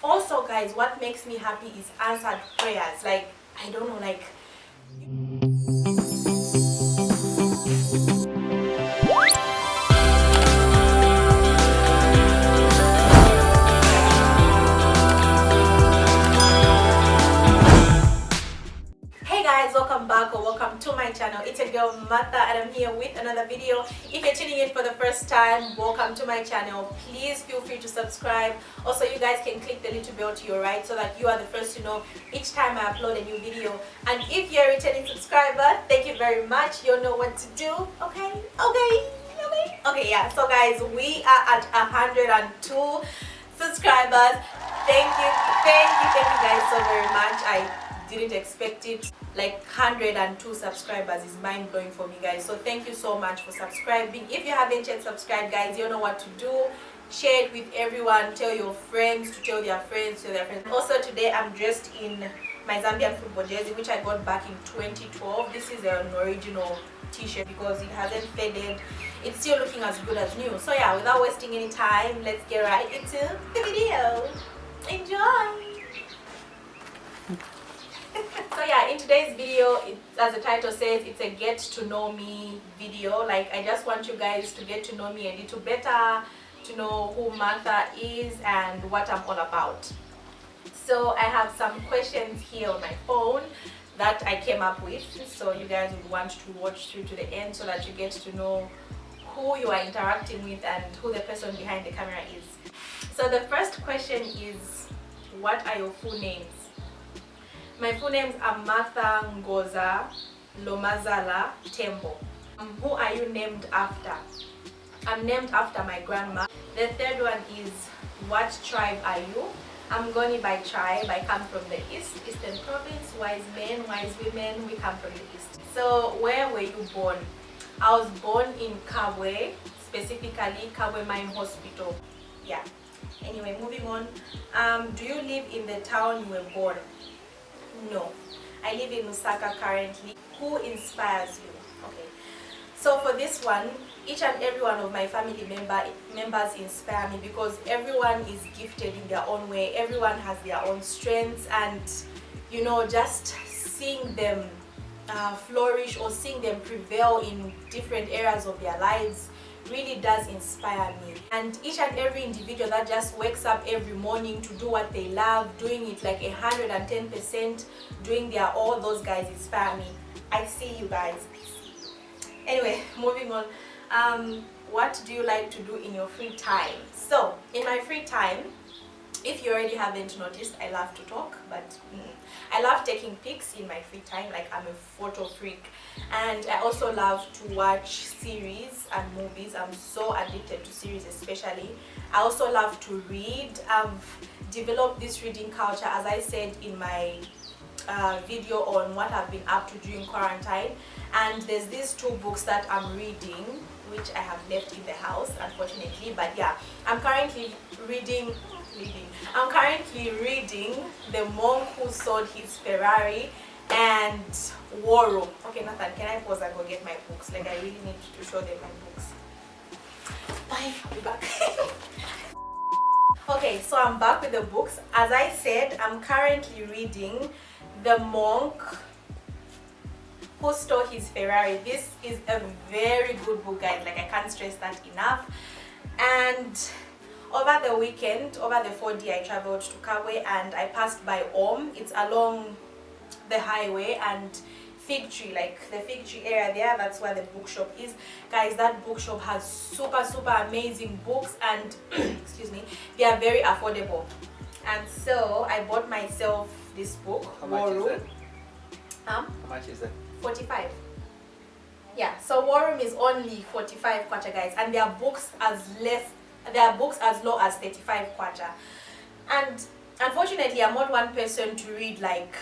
Also guys, what makes me happy is answered prayers. Like, I don't know, like hey guys, welcome back or welcome to my channel. It's your girl Martha and I'm here with another video. If you're tuning in for the first time, welcome to my channel. Please feel free to subscribe. Also, you guys can click the little bell to your right so that you are the first to know each time I upload a new video. And if you're a returning subscriber, thank you very much. You'll know what to do. Okay, yeah. So guys, we are at 102 subscribers. Thank you guys so very much. I didn't expect it. Like 102 subscribers is mind-blowing for me, guys. So thank you so much for subscribing. If you haven't yet subscribed, guys, you know what to do. Share it with everyone. Tell your friends to tell their friends. Also today I'm dressed in my Zambian football jersey, which I got back in 2012. This is an original t-shirt because it hasn't faded. It's still looking as good as new. So yeah, without wasting any time, let's get right into the video. Enjoy. So yeah, in today's video, as the title says, it's a get to know me video. Like, I just want you guys to get to know me a little better, to know who Martha is and what I'm all about. So I have some questions here on my phone that I came up with, so you guys would want to watch through to the end so that you get to know who you are interacting with and who the person behind the camera is. So the first question is, what are your full names? My full names are Martha Ngoza Lomazala Tembo. Who are you named after? I'm named after my grandma. The third one is, what tribe are you? I'm Ngoni by tribe. I come from the Eastern Province. Wise men, wise women, we come from the East. So where were you born? I was born in Kabwe, specifically Kabwe Mine Hospital. Yeah. Anyway, moving on. Do you live in the town you were born? No, I live in Lusaka currently. Who inspires you? Okay, so for this one, each and every one of my family members inspire me because everyone is gifted in their own way. Everyone has their own strengths, and you know, just seeing them flourish or seeing them prevail in different areas of their lives really does inspire me. And each and every individual that just wakes up every morning to do what they love, doing it like 110%, doing their all, those guys inspire me. I see you guys. Anyway, moving on. What do you like to do in your free time? So in my free time, if you already haven't noticed, I love to talk, but I love taking pics in my free time. Like, I'm a photo freak, and I also love to watch series and movies. I'm so addicted to series, especially. I also love to read. I've developed this reading culture, as I said in my video on what I've been up to during quarantine, and there's these two books that I'm reading, which I have left in the house, unfortunately. But yeah, I'm currently reading The Monk Who Sold His Ferrari and War Room. Okay, Nathan, can I pause and go get my books? Like, I really need to show them my books. Bye, I'll be back. Okay, so I'm back with the books. As I said, I'm currently reading The Monk Who Stole His Ferrari. This is a very good book, guys. Like, I can't stress that enough. And over the weekend, over the 4D, I traveled to Kabwe and I passed by Om. It's along the highway, and Fig Tree, like the Fig Tree area there, that's where the bookshop is. Guys, that bookshop has super amazing books, and excuse me, they are very affordable. And so I bought myself this book. How much is it? How much is it? 45. Yeah, so War Room is only 45 kwacha, guys, and there are books as low as 35 kwacha. And unfortunately, I'm not one person to read like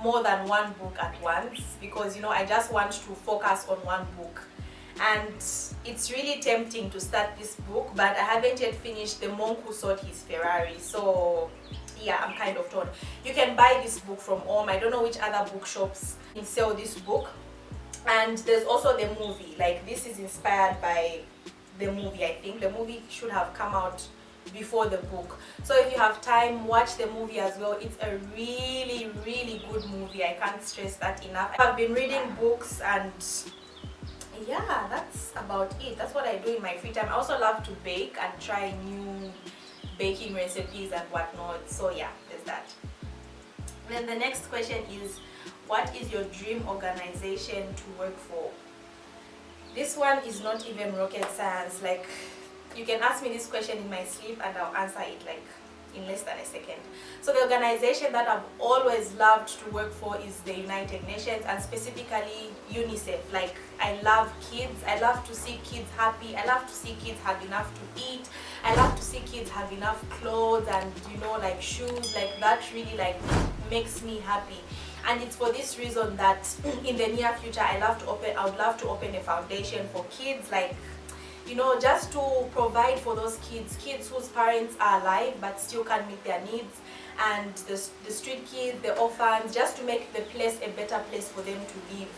more than one book at once, because you know, I just want to focus on one book. And it's really tempting to start this book, but I haven't yet finished The Monk Who Sold His Ferrari. So yeah, I'm kind of torn. You can buy this book from Om. I don't know which other bookshops can sell this book. And there's also the movie. Like, this is inspired by the movie. I think the movie should have come out before the book. So if you have time, watch the movie as well. It's a really, really good movie. I can't stress that enough. I've been reading books, and yeah, that's about it. That's what I do in my free time. I also love to bake and try new baking recipes and whatnot. So yeah, there's that. Then the next question is, what is your dream organization to work for? This one is not even rocket science. Like, you can ask me this question in my sleep and I'll answer it like in less than a second. So the organization that I've always loved to work for is the United Nations, and specifically UNICEF. Like, I love kids. I love to see kids happy. I love to see kids have enough to eat. I love to see kids have enough clothes and, you know, like shoes. Like, that really like makes me happy. And it's for this reason that in the near future I would love to open a foundation for kids, like, you know, just to provide for those kids whose parents are alive but still can't meet their needs, and the street kids, the orphans, just to make the place a better place for them to live.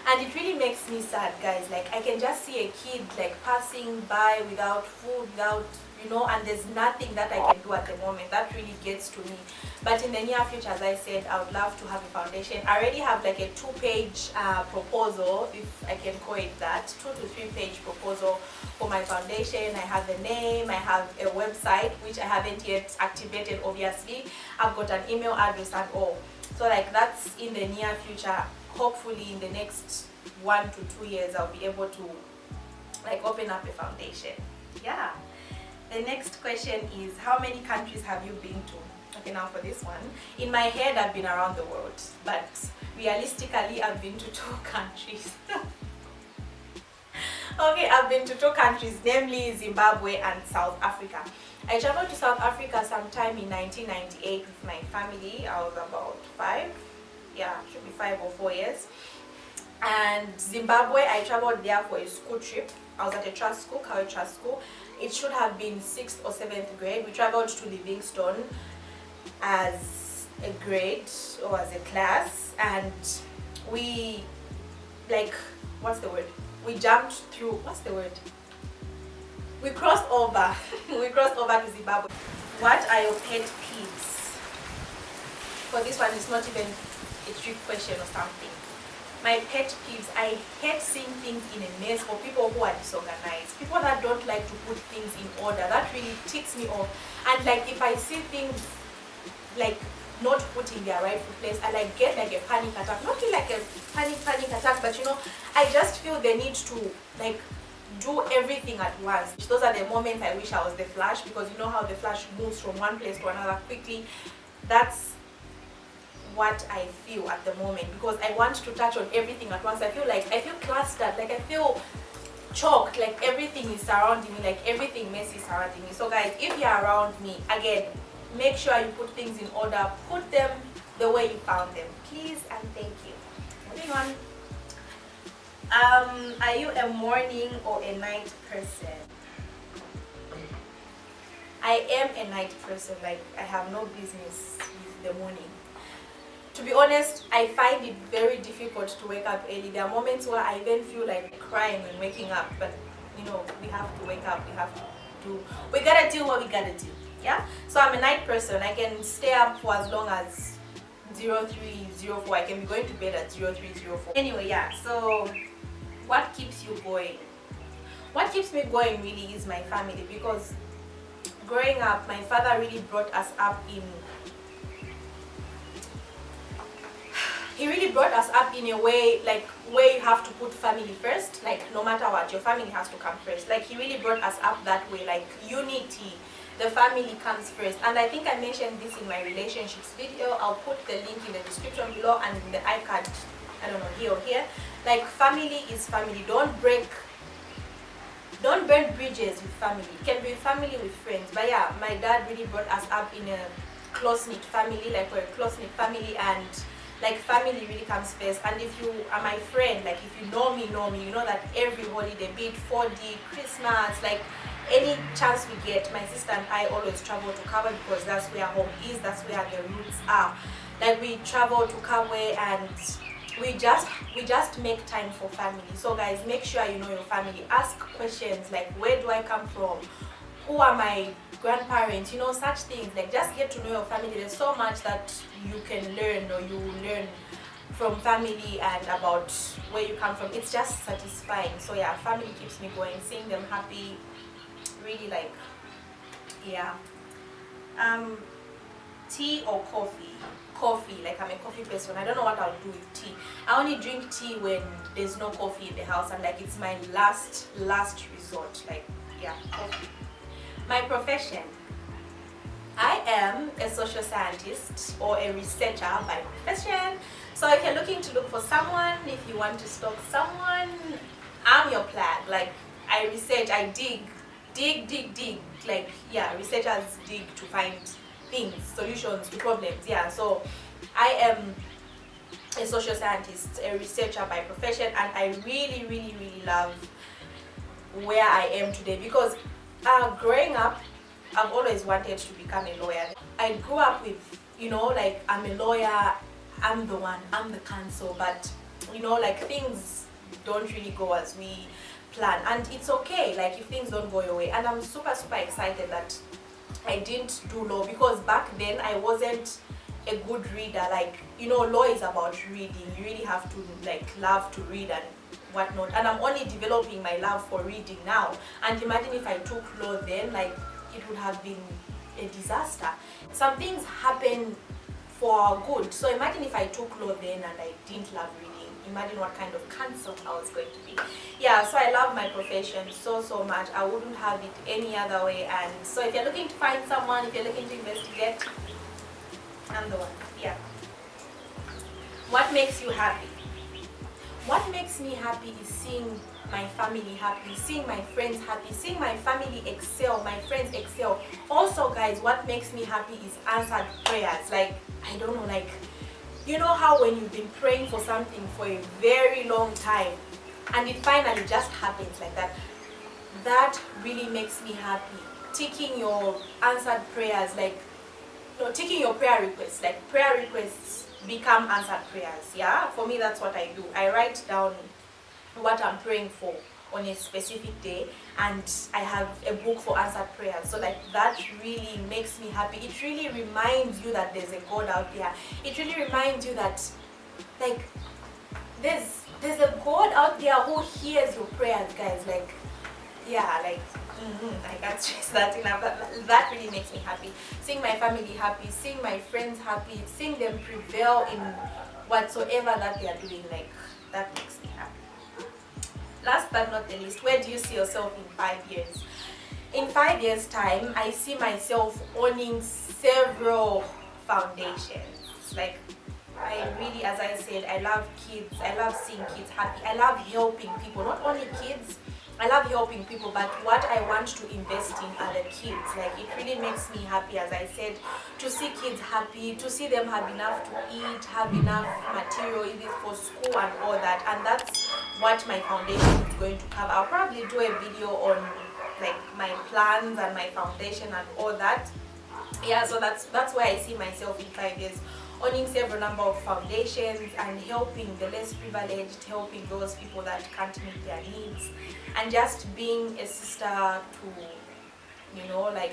And it really makes me sad, guys. Like, I can just see a kid like passing by without food, without, you know, and there's nothing that I can do at the moment. That really gets to me. But in the near future, as I said, I would love to have a foundation. I already have like a 2-page proposal, if I can call it that, 2 to 3-page proposal for my foundation. I have the name, I have a website, which I haven't yet activated, obviously. I've got an email address and all. So like, that's in the near future. Hopefully in the next 1 to 2 years, I'll be able to like open up a foundation. Yeah. The next question is, how many countries have you been to? Okay, now for this one, in my head I've been around the world, but realistically I've been to 2 countries. Okay, I've been to 2 countries, namely Zimbabwe and South Africa. I traveled to South Africa sometime in 1998 with my family. I was about 5, yeah, should be 5 or 4 years. And Zimbabwe, I traveled there for a school trip. I was at a trust school, Kawe Trust School. It should have been 6th or 7th grade. We traveled to Livingstone as a grade or as a class, and we, like, what's the word? We jumped through, what's the word? We crossed over. We crossed over to Zimbabwe. What are your pet peeves? For this one, it's not even a trick question or something. My pet peeves, I hate seeing things in a mess, or people who are disorganized, people that don't like to put things in order. That really ticks me off. And like, if I see things like not put in their rightful place, I like get like a panic attack. Not really like a panic attack, but you know, I just feel the need to like do everything at once. Those are the moments I wish I was the Flash, because you know how the Flash moves from one place to another quickly. That's what I feel at the moment, because I want to touch on everything at once. I feel clustered, like I feel choked, like everything is surrounding me, like everything messy is surrounding me. So guys, if you're around me, again, make sure you put things in order, put them the way you found them, please and thank you. Moving on. Are you a morning or a night person? I am a night person. Like, I have no business with the morning. To be honest, I find it very difficult to wake up early. There are moments where I even feel like crying when waking up, but you know, we have to wake up, we gotta do what we gotta do, yeah? So I'm a night person. I can stay up for as long as 03:04. I can be going to bed at 03:04. Anyway, yeah, so what keeps you going? What keeps me going really is my family, because growing up, my father really brought us up in a way, like, where you have to put family first. Like, no matter what, your family has to come first. Like, he really brought us up that way, like unity. The family comes first. And I think I mentioned this in my relationships video. I'll put the link in the description below and in the iCard, I don't know, here or here. Like, family is family. Don't burn bridges with family. It can be family with friends. But yeah, my dad really brought us up in a close-knit family. Like, we're a close-knit family, and like, family really comes first. And if you are my friend, like, if you know me, you know that every holiday, be it 4D, Christmas, like any chance we get, my sister and I always travel to Kawe, because that's where home is, that's where the roots are. Like, we travel to Kawe and we just make time for family. So guys, make sure you know your family. Ask questions like, where do I come from? who are my grandparents, you know, such things. Like, just get to know your family. There's so much that you can learn, or you learn from family and about where you come from. It's just satisfying. So yeah, family keeps me going. Seeing them happy, really, like, yeah. Tea or coffee? Coffee. Like, I'm a coffee person. I don't know what I'll do with tea. I only drink tea when there's no coffee in the house, and like, it's my last resort. Like, yeah, coffee. My profession: I am a social scientist, or a researcher by profession. So if you're looking to look for someone, if you want to stalk someone, I'm your plug. Like, I research, I dig. Like, yeah, researchers dig to find things, solutions to problems. Yeah, so I am a social scientist, a researcher by profession, and I really love where I am today, because growing up, I've always wanted to become a lawyer. I grew up with, you know, like, I'm a lawyer, I'm the one, I'm the counsel, but, you know, like, things don't really go as we plan, and it's okay, like, if things don't go your way. And I'm super excited that I didn't do law, because back then I wasn't a good reader. Like, you know, law is about reading. You really have to, like, love to read and whatnot, and I'm only developing my love for reading now. And imagine if I took law then, like, it would have been a disaster. Some things happen for good, so imagine if I took law then and I didn't love reading. Imagine what kind of counsel I was going to be. Yeah, so I love my profession so much. I wouldn't have it any other way. And so if you're looking to find someone, if you're looking to investigate, I'm the one. Yeah. What makes you happy? What makes me happy is seeing my family happy, seeing my friends happy, seeing my family excel, my friends excel. Also, guys, what makes me happy is answered prayers. Like, I don't know, like, you know how when you've been praying for something for a very long time and it finally just happens like that? That really makes me happy. Ticking your answered prayers, like, no, ticking your prayer requests. Like, prayer requests become answered prayers. Yeah, for me, that's what I do. I write down what I'm praying for on a specific day, and I have a book for answered prayers. So, like, that really makes me happy. It really reminds you that there's a God out there. It really reminds you that, like, there's a God out there who hears your prayers, guys. Like, yeah, like, I can't stress that enough. That really makes me happy. Seeing my family happy, seeing my friends happy, seeing them prevail in whatsoever that they are doing, like, that makes me happy. Last but not the least, where do you see yourself in 5 years? In 5 years' time, I see myself owning several foundations. Like, I really, as I said, I love kids. I love seeing kids happy. I love helping people, not only kids. I love helping people, but what I want to invest in are the kids. Like, it really makes me happy, as I said, to see kids happy, to see them have enough to eat, have enough material even for school and all that. And that's what my foundation is going to cover. I'll probably do a video on, like, my plans and my foundation and all that. Yeah, so that's where I see myself in 5 years. Owning several number of foundations and helping the less privileged, helping those people that can't meet their needs, and just being a sister to, you know, like,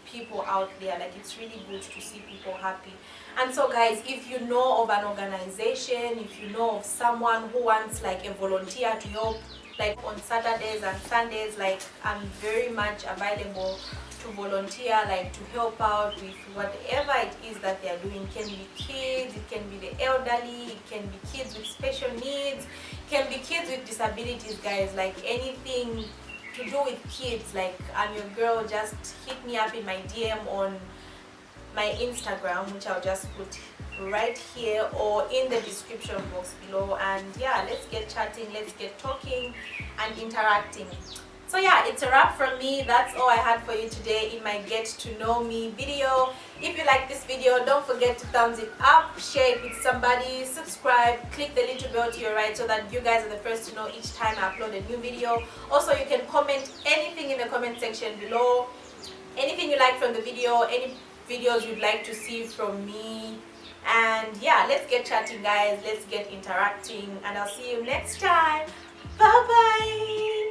people out there. Like, it's really good to see people happy. And so, guys, if you know of an organization, if you know of someone who wants, like, a volunteer to help, like, on Saturdays and Sundays, like, I'm very much available to volunteer, like, to help out with whatever it is that they're doing. It can be kids, it can be the elderly, it can be kids with special needs, it can be kids with disabilities, guys. Like, anything to do with kids, like, I'm your girl. Just hit me up in my DM on my Instagram, which I'll just put right here or in the description box below. And yeah, let's get chatting, let's get talking and interacting. So yeah, it's a wrap from me. That's all I had for you today in my Get to Know Me video. If you like this video, don't forget to thumbs it up, share it with somebody, subscribe, click the little bell to your right so that you guys are the first to know each time I upload a new video. Also, you can comment anything in the comment section below, anything you like from the video, any videos you'd like to see from me. And yeah, let's get chatting, guys. Let's get interacting, and I'll see you next time. Bye bye.